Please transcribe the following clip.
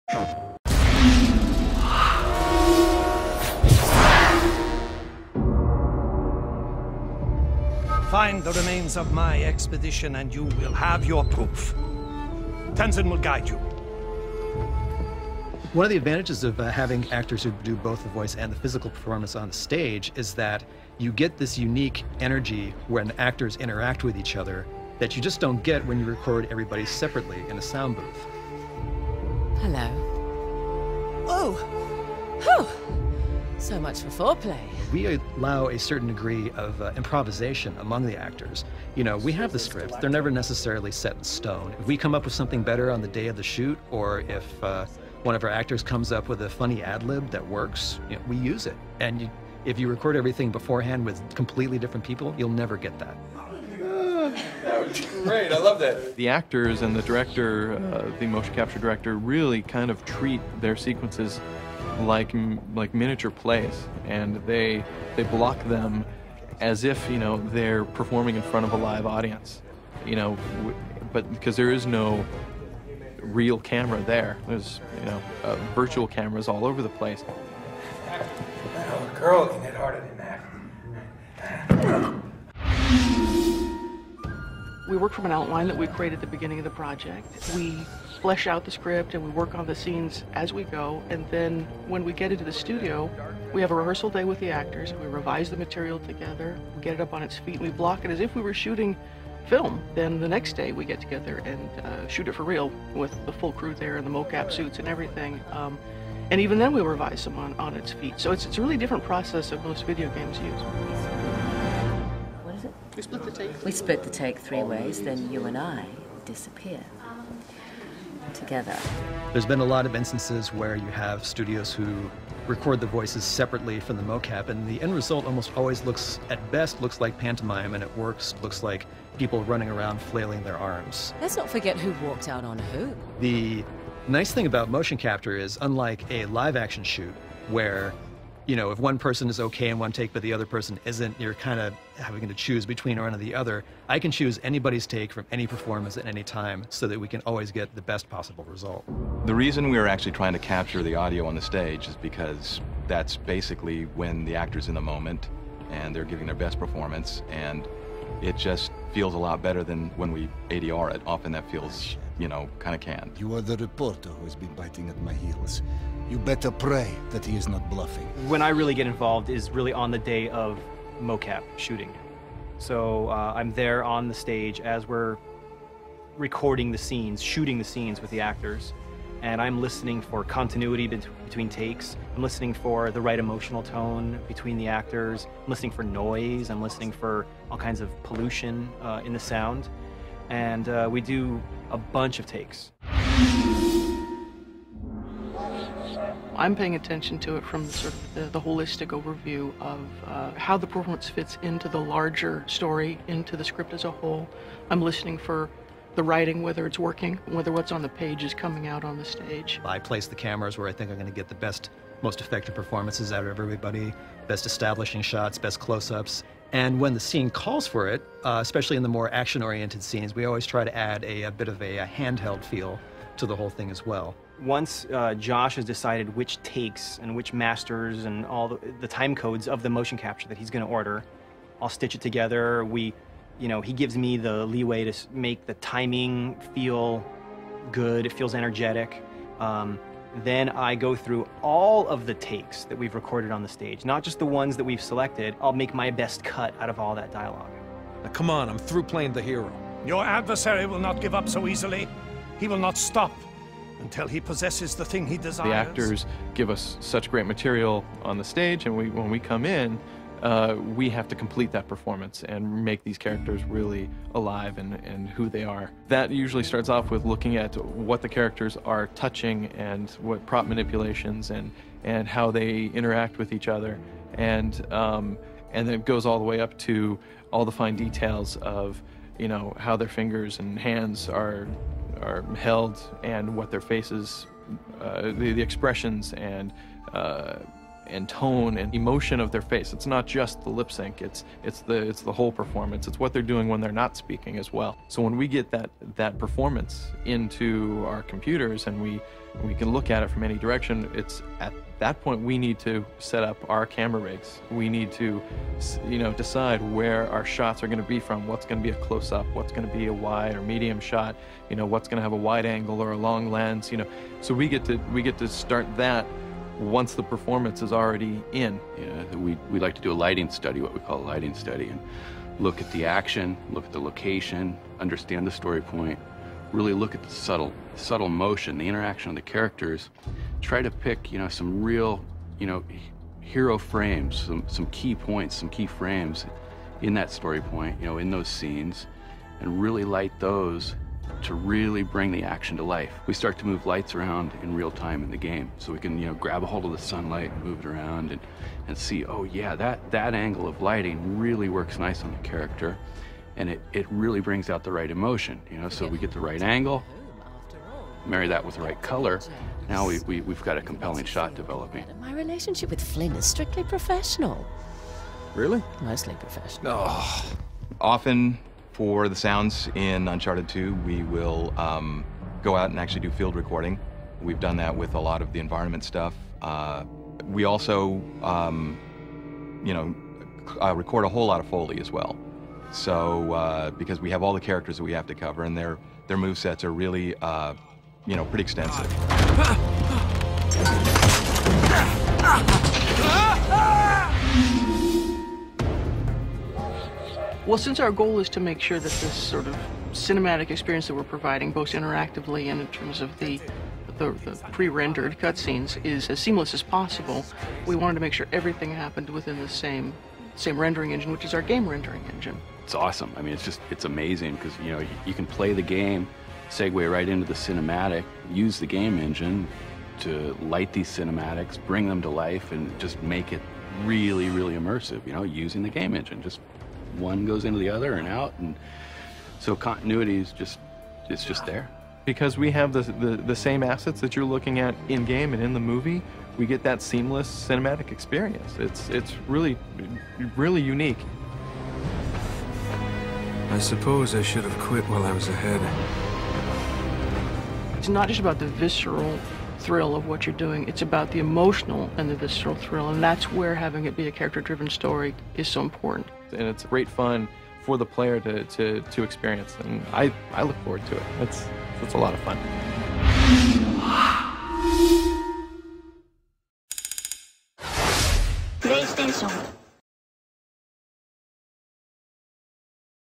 Find the remains of my expedition and you will have your proof. Tenzin will guide you. One of the advantages of having actors who do both the voice and the physical performance on the stage is that you get this unique energy when actors interact with each other that you just don't get when you record everybody separately in a sound booth. Hello. Oh! Whew! So much for foreplay. We allow a certain degree of improvisation among the actors. You know, we have the scripts. They're never necessarily set in stone. If we come up with something better on the day of the shoot, or if one of our actors comes up with a funny ad-lib that works, you know, we use it. And if you record everything beforehand with completely different people, you'll never get that. That was great. I love that. The actors and the director, the motion capture director, really kind of treat their sequences like miniature plays, and they block them as if, you know, they're performing in front of a live audience, you know, but because there is no real camera there. There's, you know, virtual cameras all over the place. That old girl can hit harder than that. We work from an outline that we created at the beginning of the project. We flesh out the script and we work on the scenes as we go, and then when we get into the studio, we have a rehearsal day with the actors, we revise the material together, we get it up on its feet, we block it as if we were shooting film. Then the next day we get together and shoot it for real with the full crew there and the mocap suits and everything. And even then we revise them on its feet. So it's a really different process than most video games use. What is it? We split the take. We split the take 3 ways, then you and I disappear. Together. There's been a lot of instances where you have studios who record the voices separately from the mocap, and the end result almost always looks, at best, looks like pantomime, and at worst looks like people running around flailing their arms. Let's not forget who walked out on who. The nice thing about motion capture is, unlike a live action shoot, where, you know, if one person is okay in one take but the other person isn't, you're kind of having to choose between one or the other. I can choose anybody's take from any performance at any time so that we can always get the best possible result. The reason we were actually trying to capture the audio on the stage is because that's basically when the actor's in the moment and they're giving their best performance, and it just feels a lot better than when we ADR it. Often that feels, you know, kind of canned. You are the reporter who has been biting at my heels. You better pray that he is not bluffing. When I really get involved is really on the day of mocap shooting. So I'm there on the stage as we're recording the scenes, shooting the scenes with the actors, and I'm listening for continuity between takes. I'm listening for the right emotional tone between the actors. I'm listening for noise. I'm listening for all kinds of pollution in the sound. And we do a bunch of takes. I'm paying attention to it from sort of the holistic overview of how the performance fits into the larger story, into the script as a whole. I'm listening for the writing, whether it's working, whether what's on the page is coming out on the stage. I place the cameras where I think I'm going to get the best, most effective performances out of everybody, best establishing shots, best close-ups. And when the scene calls for it, especially in the more action-oriented scenes, we always try to add a bit of a handheld feel to the whole thing as well. Once Josh has decided which takes and which masters and all the time codes of the motion capture that he's going to order, I'll stitch it together. You know, he gives me the leeway to make the timing feel good. It feels energetic. Then I go through all of the takes that we've recorded on the stage, not just the ones that we've selected. I'll make my best cut out of all that dialogue. Now, come on, I'm through playing the hero. Your adversary will not give up so easily. He will not stop until he possesses the thing he desires. The actors give us such great material on the stage, and when we come in, we have to complete that performance and make these characters really alive and who they are. That usually starts off with looking at what the characters are touching and what prop manipulations and how they interact with each other, and then it goes all the way up to all the fine details of, you know, how their fingers and hands are held and what their faces, the expressions and and tone and emotion of their face. It's not just the lip sync, it's the whole performance. It's what they're doing when they're not speaking as well. So when we get that performance into our computers and we can look at it from any direction, it's at that point we need to set up our camera rigs. We need to, decide where our shots are going to be from, what's going to be a close-up, what's going to be a wide or medium shot, what's going to have a wide angle or a long lens, So we get to start that once the performance is already in. We like to do a lighting study, what we call a lighting study, and look at the action, look at the location, understand the story point, really look at the subtle motion, the interaction of the characters, try to pick, some real, hero frames, some key points, some key frames in that story point, in those scenes, and really light those to really bring the action to life. We start to move lights around in real time in the game, so we can, grab a hold of the sunlight and move it around and see, oh yeah, that angle of lighting really works nice on the character, and it really brings out the right emotion, so we get the right angle, marry that with the right color, now we've got a compelling shot developing. My relationship with Flynn is strictly professional. Really? Mostly professional. Oh. Often, for the sounds in Uncharted 2, we will go out and actually do field recording. We've done that with a lot of the environment stuff. We also, record a whole lot of Foley as well. So, because we have all the characters that we have to cover, and their movesets are really, pretty extensive. Well, since our goal is to make sure that this sort of cinematic experience that we're providing, both interactively and in terms of the pre-rendered cutscenes, is as seamless as possible, we wanted to make sure everything happened within the same rendering engine, which is our game rendering engine. It's awesome. I mean, it's amazing because, you can play the game, segue right into the cinematic, use the game engine to light these cinematics, bring them to life, and just make it really, really immersive, using the game engine. Just one goes into the other and out, and so continuity is just there. Because we have the same assets that you're looking at in game and in the movie, we get that seamless cinematic experience. It's really, really unique. I suppose I should have quit while I was ahead. It's not just about the visceral thrill of what you're doing, it's about the emotional and the visceral thrill, and that's where having it be a character-driven story is so important. And it's great fun for the player to experience, and I look forward to it. It's a lot of fun.